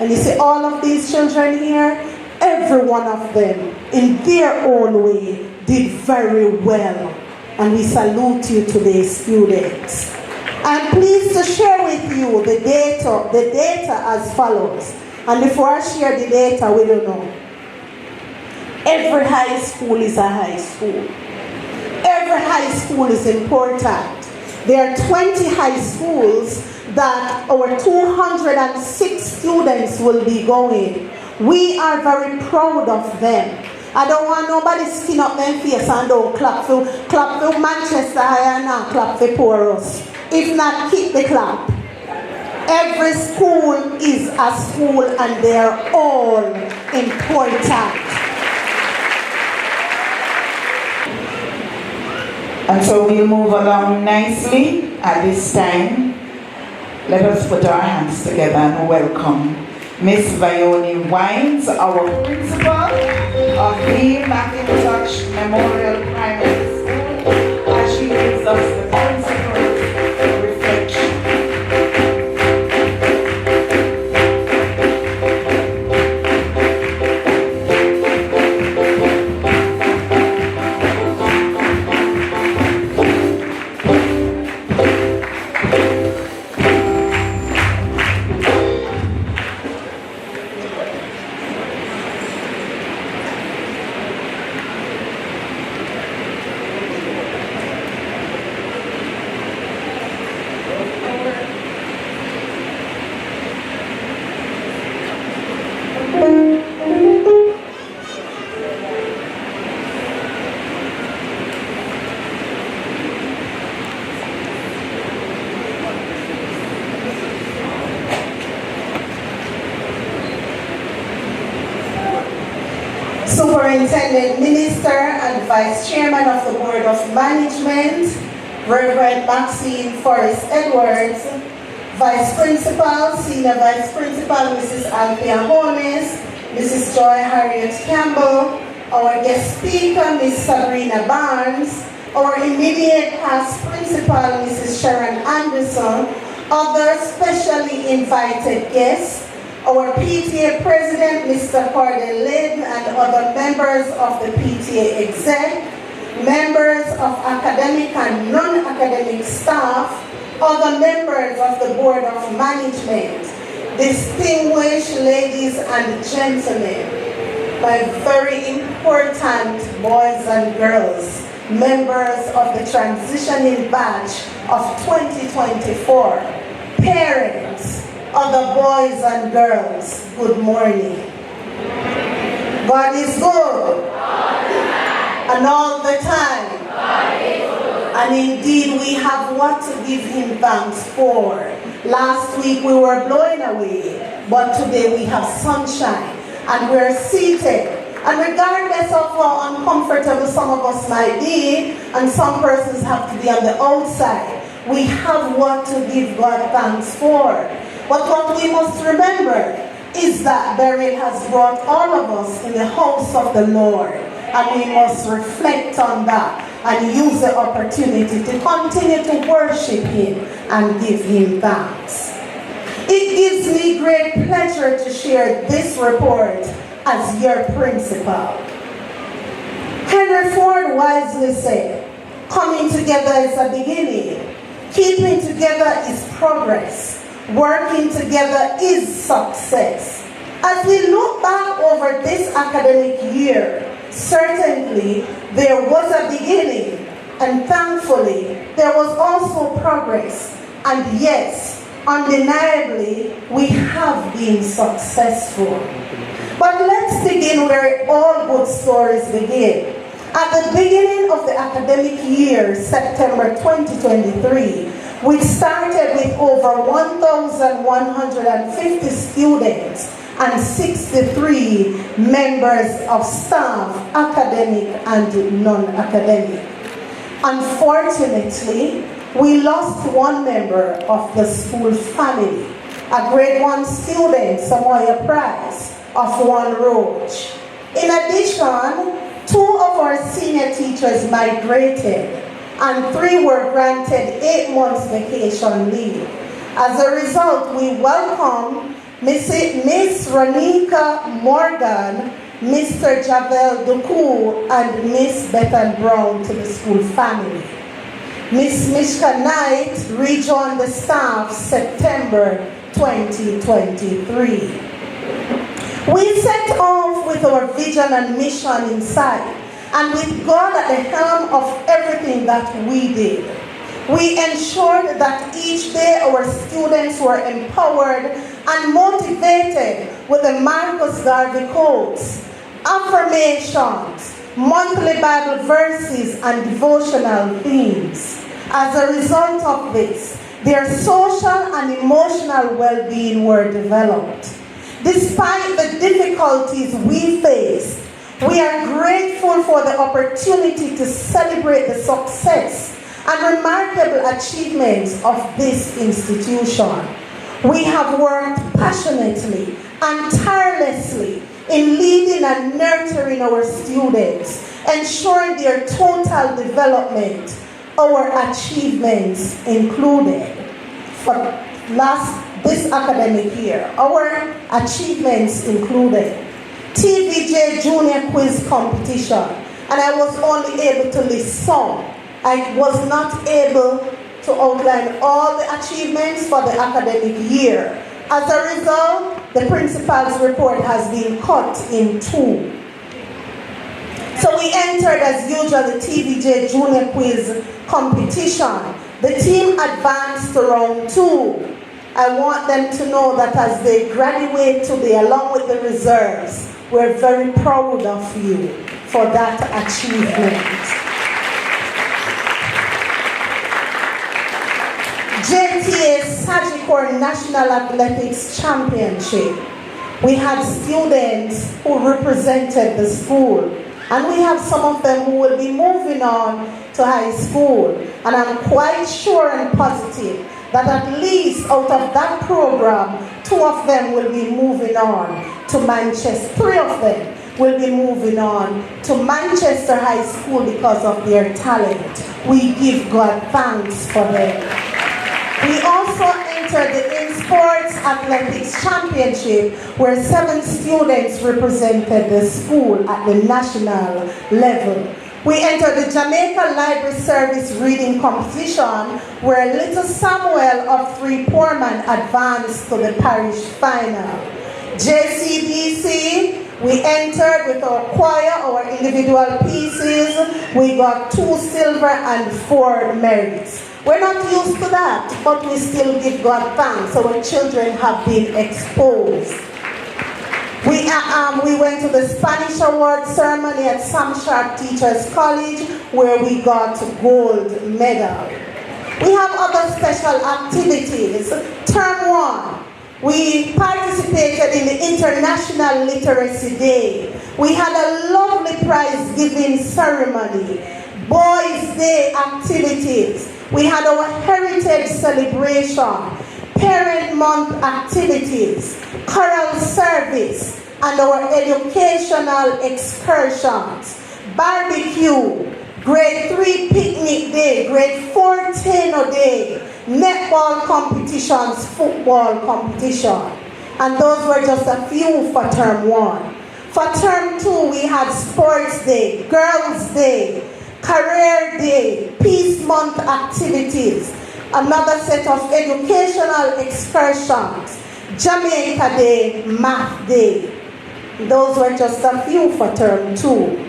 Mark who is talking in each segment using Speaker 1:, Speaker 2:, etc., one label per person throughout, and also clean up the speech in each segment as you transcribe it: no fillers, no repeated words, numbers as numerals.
Speaker 1: And you see all of these children here, every one of them, in their own way, did very well. And we salute you today, students. I'm pleased to share with you the data as follows. And before I share the data, we don't know. Every high school is a high school. Every high school is important. There are 20 high schools that our 206 students will be going. We are very proud of them. I don't want nobody skin up their face and don't clap for Manchester and not clap for Porus. If not, keep the clap. Every school is a school and they're all important.
Speaker 2: And so we'll move along nicely at this time. Let us put our hands together and welcome Miss Vyonnie Whynes, our principal of the McIntosh Memorial Primary School, as she gives us the principal's reflection.
Speaker 1: Superintendent, Minister, and Vice Chairman of the Board of Management, Reverend Maxine Forrest Edwards, Vice Principal, Senior Vice Principal, Mrs. Althea Holmes, Mrs. Joy Harriet Campbell, our guest speaker, Ms. Sabrina Barnes, our immediate past principal, Mrs. Sharon Anderson, other specially invited guests, our PTA President, Mr. Cordell Lynn, and other members of the PTA exec, members of academic and non-academic staff, other members of the Board of Management, distinguished ladies and gentlemen, my very important boys and girls, members of the transitioning batch of 2024, parents, other boys and girls, good morning. God is good. And all the time. And indeed we have what to give him thanks for. Last week we were blowing away, but today we have sunshine and we're seated. And regardless of how uncomfortable some of us might be, and some persons have to be on the outside, we have what to give God thanks for. But what we must remember is that Beryl has brought all of us in the house of the Lord. And we must reflect on that and use the opportunity to continue to worship him and give him thanks. It gives me great pleasure to share this report as your principal. Henry Ford wisely said, coming together is a beginning. Keeping together is progress. Working together is success. As we look back over this academic year, certainly there was a beginning, and thankfully there was also progress. And yes, undeniably, we have been successful. But let's begin where all good stories begin. At the beginning of the academic year, September 2023, we started with over 1,150 students and 63 members of staff, academic and non-academic. Unfortunately, we lost one member of the school family, a grade 1 student, Samoya Price, of One Roach. In addition, 2 of our senior teachers migrated, and 3 were granted 8 months vacation leave. As a result, we welcome Miss Ronika Morgan, Mr. Javel Duku, and Miss Bethan Brown to the school family. Miss Mishka Knight rejoined the staff September 2023. We set off with our vision and mission in sight, and with God at the helm of everything that we did. We ensured that each day our students were empowered and motivated with the Marcus Garvey quotes, affirmations, monthly Bible verses, and devotional themes. As a result of this, their social and emotional well-being were developed. Despite the difficulties we faced, we are grateful for the opportunity to celebrate the success and remarkable achievements of this institution. We have worked passionately and tirelessly in leading and nurturing our students, ensuring their total development. Our achievements included, for this academic year, our achievements included TVJ Junior Quiz Competition, and I was only able to list some. I was not able to outline all the achievements for the academic year. As a result, the principal's report has been cut in two. So we entered, as usual, the TVJ Junior Quiz Competition. The team advanced to round 2. I want them to know that as they graduate today, along with the reserves, we're very proud of you for that achievement. JTA Sagicor National Athletics Championship. We had students who represented the school, and we have some of them who will be moving on to high school. And I'm quite sure and positive that at least out of that program, 2 of them will be moving on to Manchester. 3 of them will be moving on to Manchester High School because of their talent. We give God thanks for them. We also entered the In-Sports Athletics Championship, where 7 students represented the school at the national level. We entered the Jamaica Library Service Reading Competition, where little Samuel of 3 Poorman advanced to the parish final. JCDC, we entered with our choir, our individual pieces. We got 2 silver and 4 merits. We're not used to that, but we still give God thanks. Our children have been exposed. We went to the Spanish award ceremony at Sam Sharp Teachers College, where we got gold medal. We have other special activities. Term 1, we participated in the International Literacy Day. We had a lovely prize giving ceremony, Boys' Day activities. We had our heritage celebration, parent month activities, choral service, and our educational excursions, barbecue, grade 3 picnic day, grade 4 tenor day, netball competitions, football competition. And those were just a few for term 1. For term 2, we had sports day, girls' day, career day, peace month activities, another set of educational excursions, Jamaica Day, math day. Those were just a few for term 2.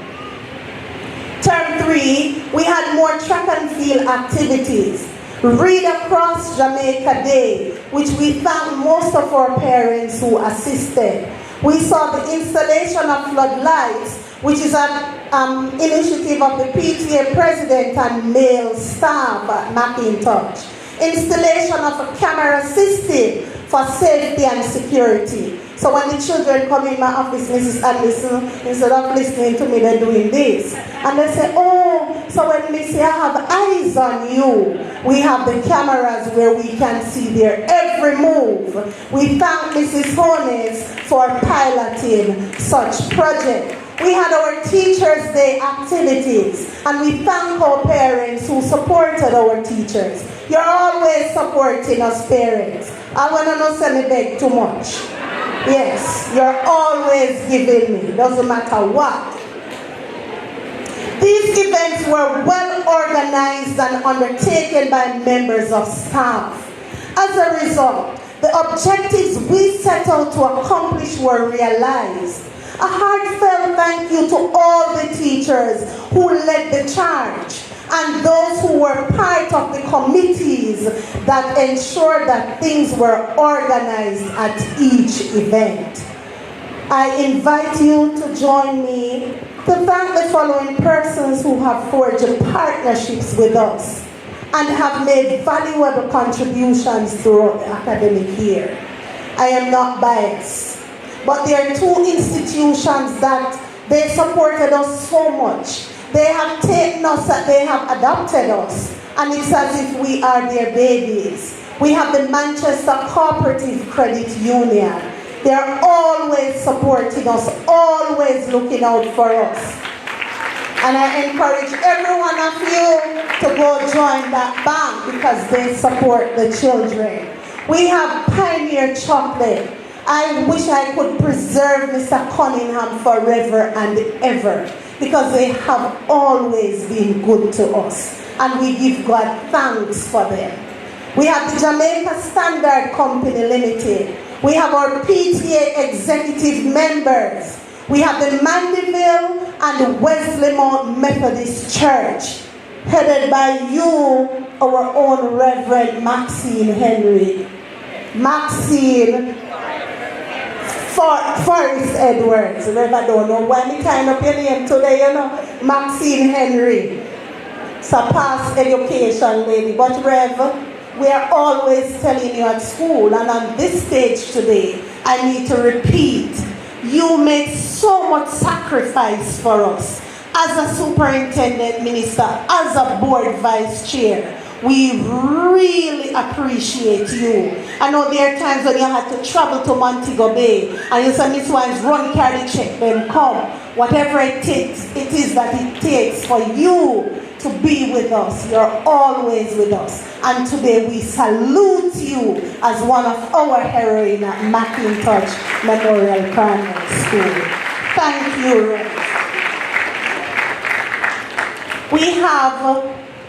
Speaker 1: Term 3, we had more track and field activities. Read Across Jamaica Day, which we thank most of our parents who assisted. We saw the installation of floodlights, which is an initiative of the PTA president and male staff at McIntosh. Installation of a camera system for safety and security. So when the children come in my office, Mrs. Anderson, instead of listening to me, they're doing this. And they say, oh, so when Missy, I have eyes on you. We have the cameras where we can see their every move. We thank Mrs. Whynes for piloting such project. We had our Teachers' Day activities, and we thank our parents who supported our teachers. You're always supporting us, parents. I want to not say me beg too much. Yes, you're always giving me, doesn't matter what. These events were well organized and undertaken by members of staff. As a result, the objectives we set out to accomplish were realized. A heartfelt thank you to all the teachers who led the charge and those who were part of the committees that ensured that things were organized at each event. I invite you to join me to thank the following persons who have forged partnerships with us and have made valuable contributions throughout the academic year. I am not biased, but there are two institutions that they supported us so much. They have taken us, they have adopted us, and it's as if we are their babies. We have the Manchester Cooperative Credit Union. They are always supporting us, always looking out for us. And I encourage every one of you to go join that bank because they support the children. We have Pioneer Chocolate. I wish I could preserve Mr. Cunningham forever and ever because they have always been good to us. And we give God thanks for them. We have the Jamaica Standard Company Limited. We have our PTA executive members. We have the Mandeville and Wesley Methodist Church, headed by you, our own Reverend Maxine Henry. Maxine Forrest Edwards. I don't know why me kind of your name today, you know. Maxine Henry. It's a past education lady, but Rev, we are always telling you at school, and on this stage today, I need to repeat, you make so much sacrifice for us. As a superintendent minister, as a board vice chair, we really appreciate you. I know there are times when you had to travel to Montego Bay, and you say, Miss Whynes, run, carry, check, then come. Whatever it takes, it is that it takes for you to be with us. You're always with us. And today we salute you as one of our heroines at McIntosh Memorial Primary School. Thank you, Rev. We have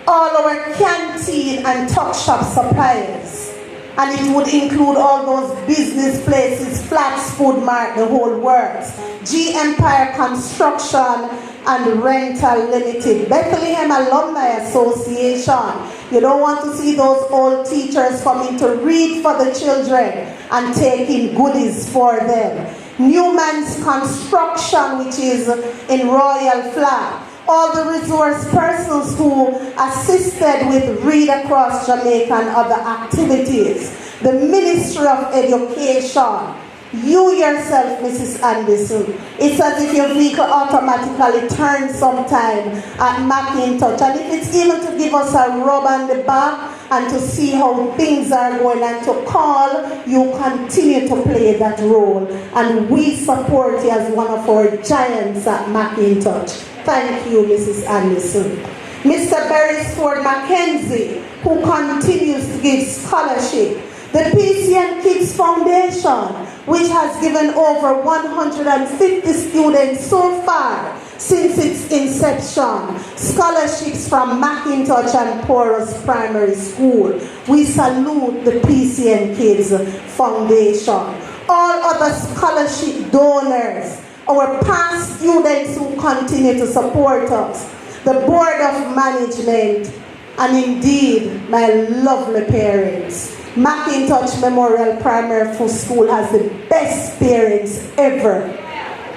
Speaker 1: all our canteen and tuck shop suppliers. And it would include all those business places, Flats Food Mart, the whole works. G Empire Construction and Rental Limited, Bethlehem Alumni Association. You don't want to see those old teachers coming to read for the children and taking goodies for them. Newman's Construction, which is in Royal Flat. All the resource persons who assisted with Read Across Jamaica and other activities. The Ministry of Education. You yourself, Mrs. Anderson, it's as if your vehicle automatically turns sometime at McIntosh. And if it's even to give us a rub on the back and to see how things are going and to call, you continue to play that role. And we support you as one of our giants at McIntosh. Thank you, Mrs. Anderson. Mr. Beresford Mackenzie, who continues to give scholarship. The PCN Kids Foundation, which has given over 150 students so far since its inception, scholarships from McIntosh and Porus Primary School. We salute the PCN Kids Foundation. All other scholarship donors, our past students who continue to support us, the Board of Management, and indeed my lovely parents. McIntosh Memorial Primary School has the best parents ever.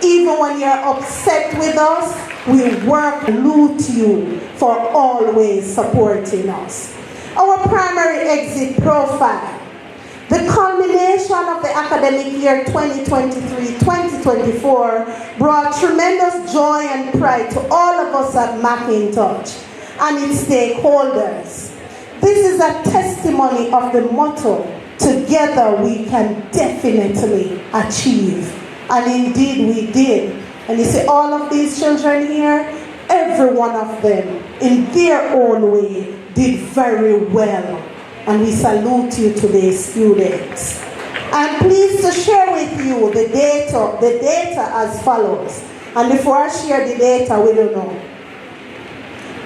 Speaker 1: Even when you're upset with us, we salute you for always supporting us. Our primary exit profile. The culmination of the academic year 2023-2024 brought tremendous joy and pride to all of us at McIntosh and its stakeholders. This is a testimony of the motto, together we can definitely achieve. And indeed we did. And you see all of these children here, every one of them in their own way did very well. And we salute you today, students. I'm pleased to share with you the data as follows. And before I share the data, we don't know.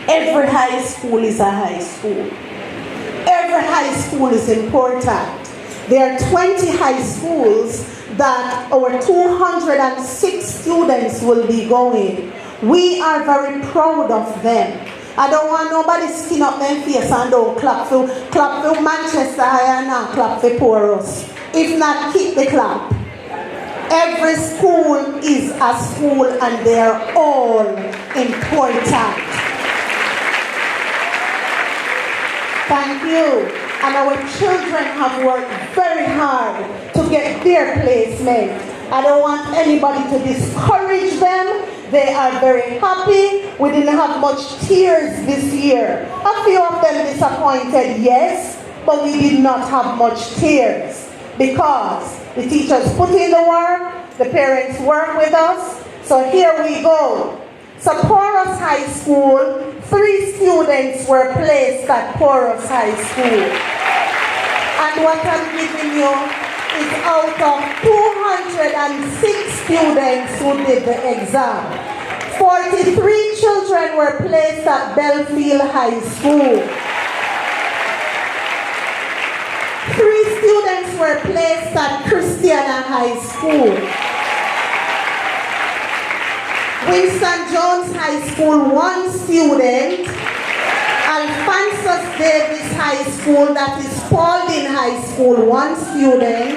Speaker 1: Every high school is a high school. Every high school is important. There are 20 high schools that our 206 students will be going. We are very proud of them. I don't want nobody skin up their face and don't clap for Manchester High and not clap for Porus. If not, keep the clap. Every school is a school and they're all important. Thank you. And our children have worked very hard to get their placement. I don't want anybody to discourage them. They are very happy. We didn't have much tears this year. A few of them disappointed, yes, but we did not have much tears because the teachers put in the work, the parents work with us. So here we go. So Porus High School, 3 students were placed at Porus High School. And what I'm giving you is out of 206 students who did the exam. 43 children were placed at Belfield High School. 3 students were placed at Christiana High School. Winston Jones High School, 1 student. Alphonsus Davis High School, that is Spalding High School, 1 student.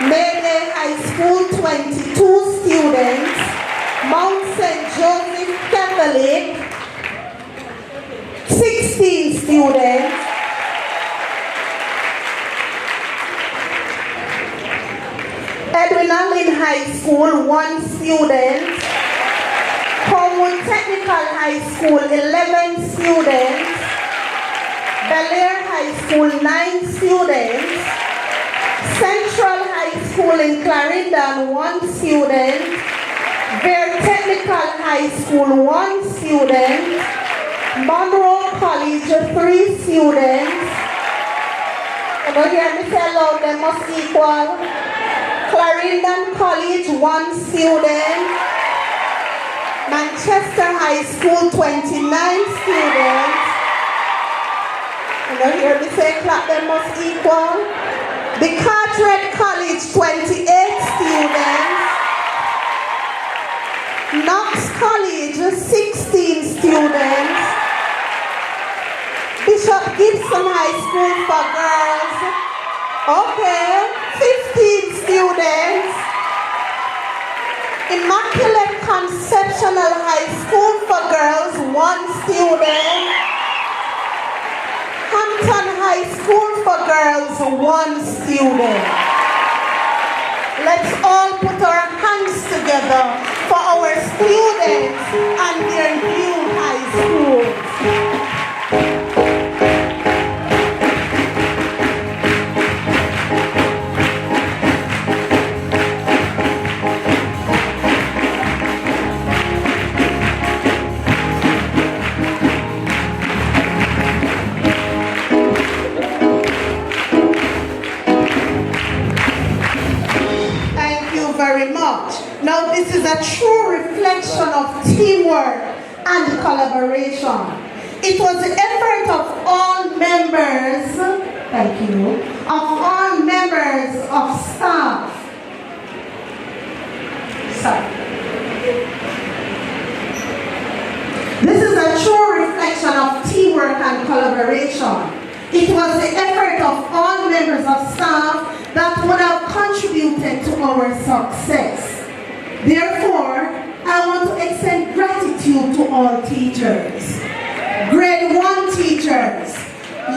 Speaker 1: Mayday High School, 22 students. Mount St. Joseph Catholic, 16 students. Edwin Allen High School, 1 student. Homewood Technical High School, 11 students. Bel Air High School, 9 students. Central High School in Clarendon, 1 student. Bear Technical High School, 1 student. Monroe College, 3 students. You don't hear me say loud, they must equal. Clarendon College, 1 student. Manchester High School, 29 students. You don't hear me say clap, they must equal. The Carteret College, 28 students. Knox College, 16 students. Bishop Gibson High School for girls. Okay, 15 students. Immaculate Conceptional High School for girls, 1 student. Hampton High School for girls, 1 student. Let's all put our hands together for our students and their new high schools. Now this is a true reflection of teamwork and collaboration. It was the effort of all members, thank you, of all members of staff. Sorry. This is a true reflection of teamwork and collaboration. It was the effort of all members of staff that would have contributed to our success. Therefore, I want to extend gratitude to all teachers. Grade 1 teachers,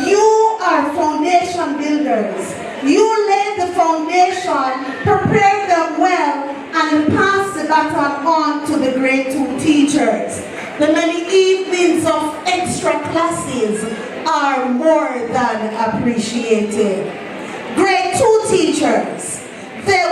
Speaker 1: you are foundation builders. You laid the foundation, prepared them well, and passed the baton on to the grade 2 teachers. The many evenings of extra classes are more than appreciated. Grade 2 teachers, they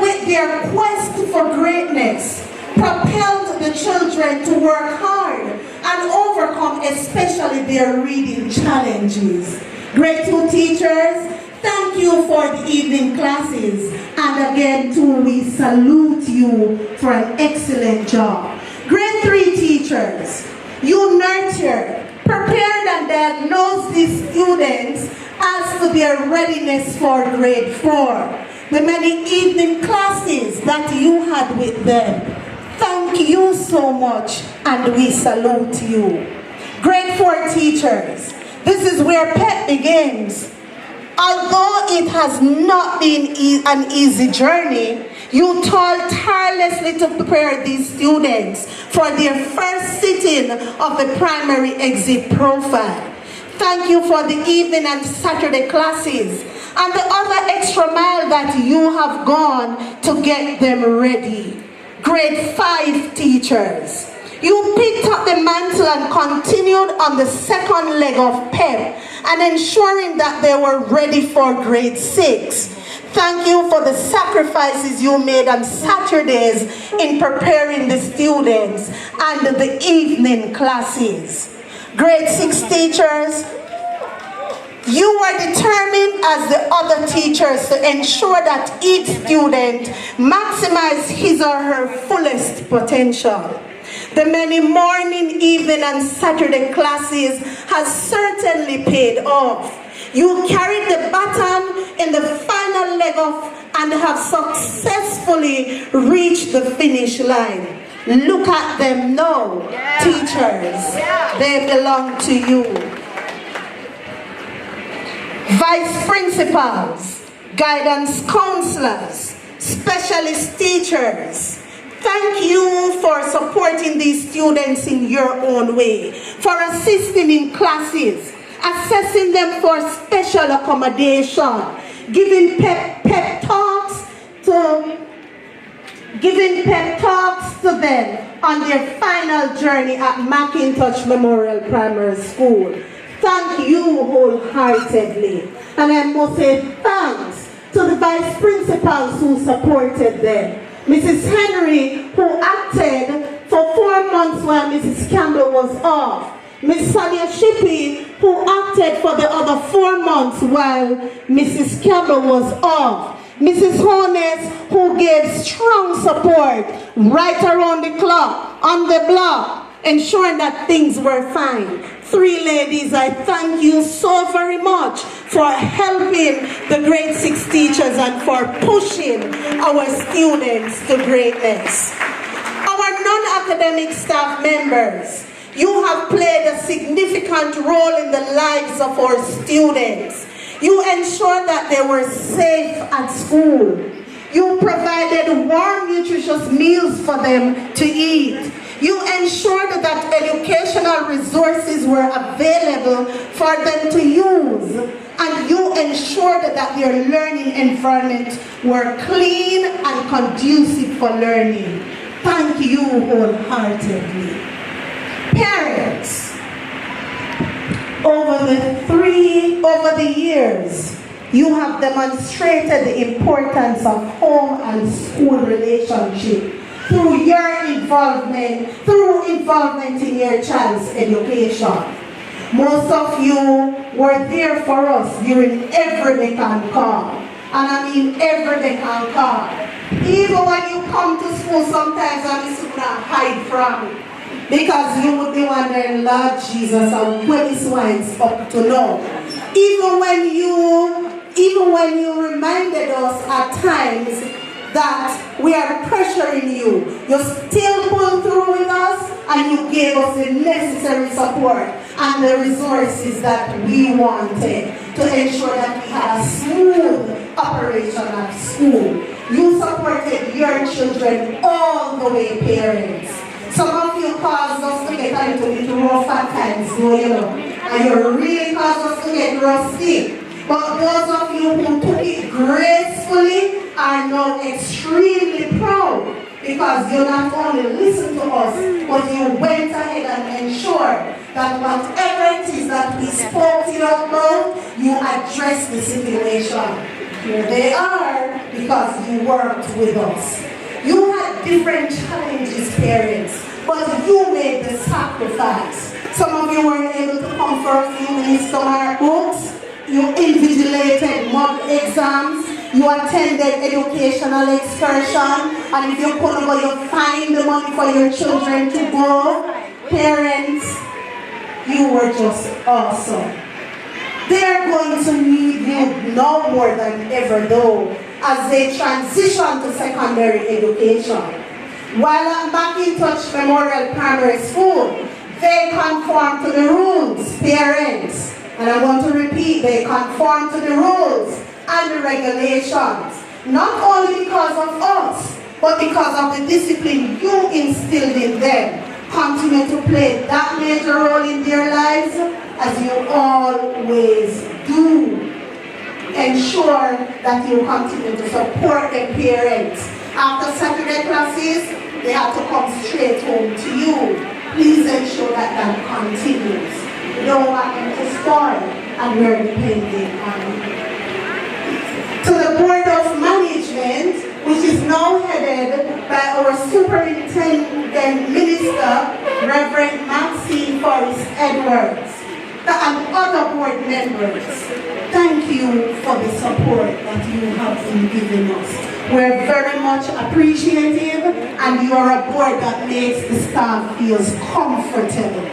Speaker 1: with their quest for greatness, propelled the children to work hard and overcome especially their reading challenges. Grade 2 teachers, Thank you for the evening classes. And again, too, we salute you for an excellent job. Grade 3 teachers, you nurtured, prepared and diagnosed these students as to their readiness for grade 4. The many evening classes that you had with them. Thank you so much, and we salute you. Grade 4 teachers, this is where PEP begins. Although it has not been an easy journey, you toiled tirelessly to prepare these students for their first sitting of the primary exit profile. Thank you for the evening and Saturday classes and the other extra mile that you have gone to get them ready. Grade 5 teachers, you picked up the mantle and continued on the second leg of PEP and ensuring that they were ready for grade 6. Thank you for the sacrifices you made on Saturdays in preparing the students and the evening classes. Grade 6 teachers, you were determined as the other teachers to ensure that each student maximized his or her fullest potential. The many morning, evening, and Saturday classes has certainly paid off. You carried the baton in the final leg off and have successfully reached the finish line. Look at them now, teachers. They belong to you. Vice principals, guidance counselors, specialist teachers, thank you for supporting these students in your own way, for assisting in classes, assessing them for special accommodation, giving pep talks to them on their final journey at McIntosh Memorial Primary School. Thank you wholeheartedly. And I must say thanks to the vice principals who supported them. Mrs. Henry, who acted for 4 months while Mrs. Campbell was off. Miss Sonia Shippey, who acted for the other 4 months while Mrs. Campbell was off. Mrs. Whynes, who gave strong support right around the clock, on the block, ensuring that things were fine. 3 ladies, I thank you so very much for helping the grade 6 teachers and for pushing our students to greatness. Our non-academic staff members, you have played a significant role in the lives of our students. You ensured that they were safe at school. You provided warm, nutritious meals for them to eat. You ensured that educational resources were available for them to use. And you ensured that their learning environment were clean and conducive for learning. Thank you wholeheartedly. Parents, over the years, you have demonstrated the importance of home and school relationship through involvement in your child's education. Most of you were there for us during every make and call. And I mean every make and call. Even when you come to school, sometimes I used to hide from it. Because you would be wondering, Lord Jesus, and what is Whynes up to now? Even when you reminded us at times that we are pressuring you, you still pulled through with us and you gave us the necessary support and the resources that we wanted to ensure that we had a smooth operation at school. You supported your children all the way, parents. Some of you caused us to get a little bit rough at times, you know, and you really caused us to get rusty. But those of you who took it gracefully are now extremely proud because you not only listened to us, but you went ahead and ensured that whatever it is that we spoke to you about, you addressed the situation. Here they are because you worked with us. You had different challenges, parents, but you made the sacrifice. Some of you weren't able to come for a few minutes to our books. you invigilated mock exams, you attended educational excursion, and if you couldn't go, you find the money for your children to go. Parents, you were just awesome. They're going to need you now more than ever though, as they transition to secondary education. While at McIntosh Memorial Primary School, they conform to the rules, parents. And I'm going to repeat, they conform to the rules and the regulations. Not only because of us, but because of the discipline you instilled in them. Continue to play that major role in their lives as you always do. Ensure that you continue to support the parents. After Saturday classes, they have to come straight home to you. Please ensure that that continues. We don't want them to spoil, and we're depending on you. To the Board of Management, which is now headed by our Superintendent Minister, Reverend Maxine Forrest Edwards, and other board members, thank you for the support that you have been giving us. We're very much appreciative, and you are a board that makes the staff feel comfortable.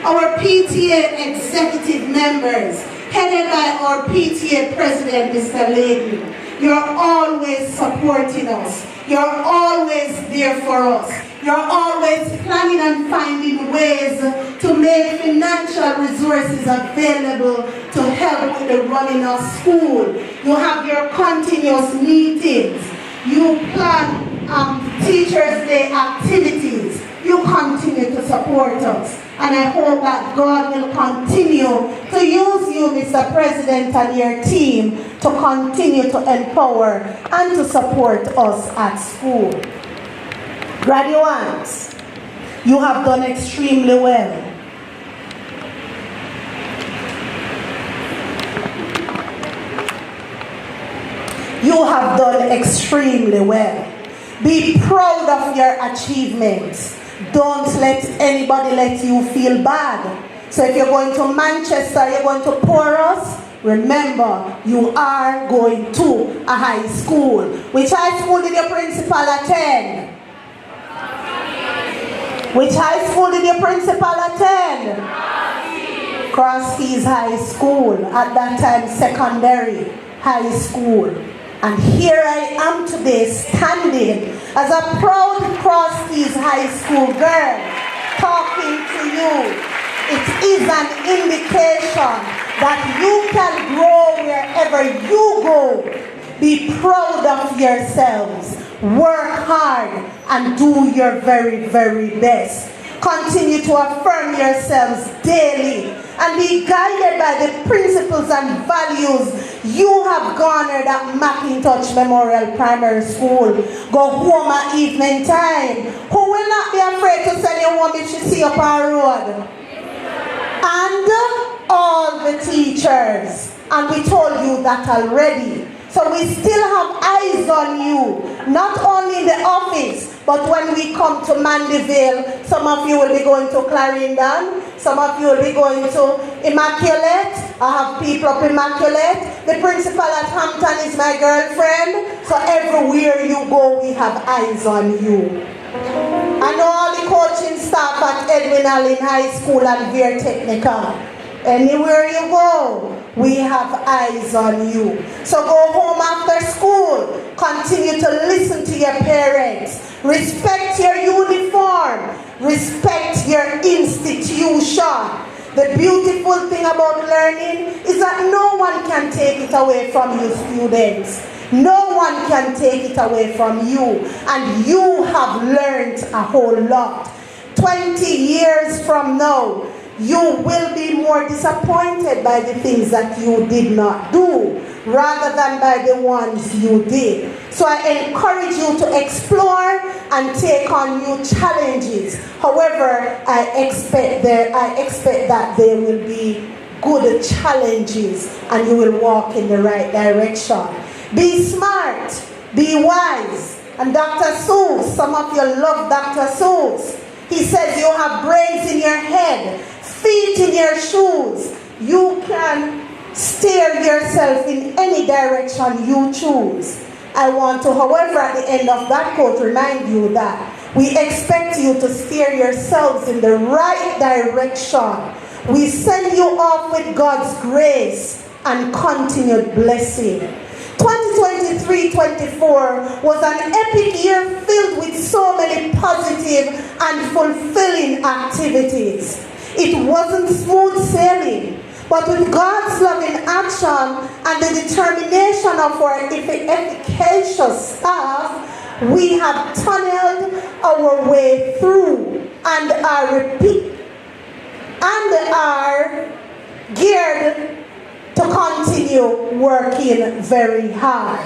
Speaker 1: Our PTA executive members, headed by our PTA president, Mr. Layden, you're always supporting us. You're always there for us. You're always planning and finding ways to make financial resources available to help with the running of school. You have your continuous meetings. You plan Teachers' Day activities. You continue to support us. And I hope that God will continue to use you, Mr. President, and your team to continue to empower and to support us at school. Graduates, you have done extremely well. You have done extremely well. Be proud of your achievements. Don't let anybody let you feel bad. So if you're going to Manchester, you're going to Porus, remember, you are going to a high school. Which high school did your principal attend? Which high school did your principal attend? Cross Keys High School. At that time, secondary high school. And here I am today standing as a proud Cross Keys High School girl talking to you. It is an indication that you can grow wherever you go. Be proud of yourselves. Work hard and do your very, very best. Continue to affirm yourselves daily and be guided by the principles and values you have garnered at McIntosh Memorial Primary School. Go home at evening time. Who will not be afraid to send you home if you see up our road? And all the teachers. And we told you that already. So we still have eyes on you, not only in the office, but when we come to Mandeville, some of you will be going to Clarendon, some of you will be going to Immaculate. I have people up Immaculate. The principal at Hampton is my girlfriend. So everywhere you go, we have eyes on you. And all the coaching staff at Edwin Allen High School and Veer Technical. Anywhere you go, we have eyes on you. So go home after school. Continue to listen to your parents. Respect your uniform. Respect your institution. The beautiful thing about learning is that no one can take it away from you, students. No one can take it away from you. And you have learned a whole lot. 20 years from now, you will be more disappointed by the things that you did not do rather than by the ones you did. So I encourage you to explore and take on new challenges. However, I expect that there will be good challenges and you will walk in the right direction. Be smart, be wise. And Dr. Seuss, some of you love Dr. Seuss. He says you have brains in your head, feet in your shoes. You can steer yourself in any direction you choose. I want to, however, at the end of that quote, remind you that we expect you to steer yourselves in the right direction. We send you off with God's grace and continued blessing. 2023-24 was an epic year filled with so many positive and fulfilling activities. It wasn't smooth sailing, but with God's loving action and the determination of our efficacious staff, we have tunneled our way through and are geared to continue working very hard.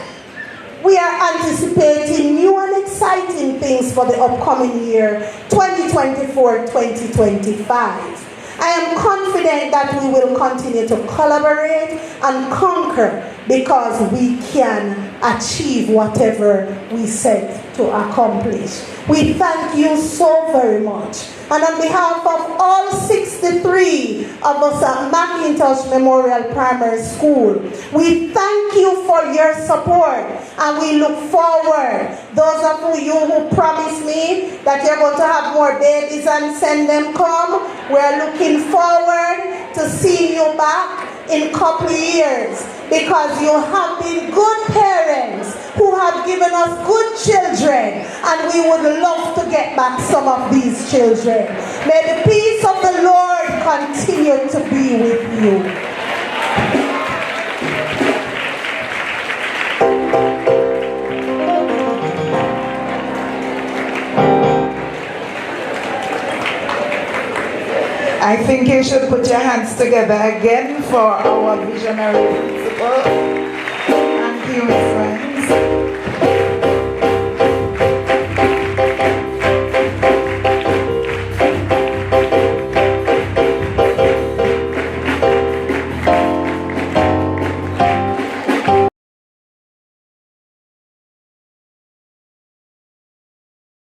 Speaker 1: We are anticipating new and exciting things for the upcoming year, 2024-2025. I am confident that we will continue to collaborate and conquer because we can achieve whatever we set to accomplish. We thank you so very much. And on behalf of all 63 of us at McIntosh Memorial Primary School, we thank you for your support and we look forward. Those of you who promised me that you're going to have more babies and send them come, we're looking forward to seeing you back in a couple of years because you have been good parents who have given us good children, and we would love to get back some of these children. May the peace of the Lord continue to be with you.
Speaker 2: I think you should put your hands together again for our visionary principal. Thank you, Miss Whynes.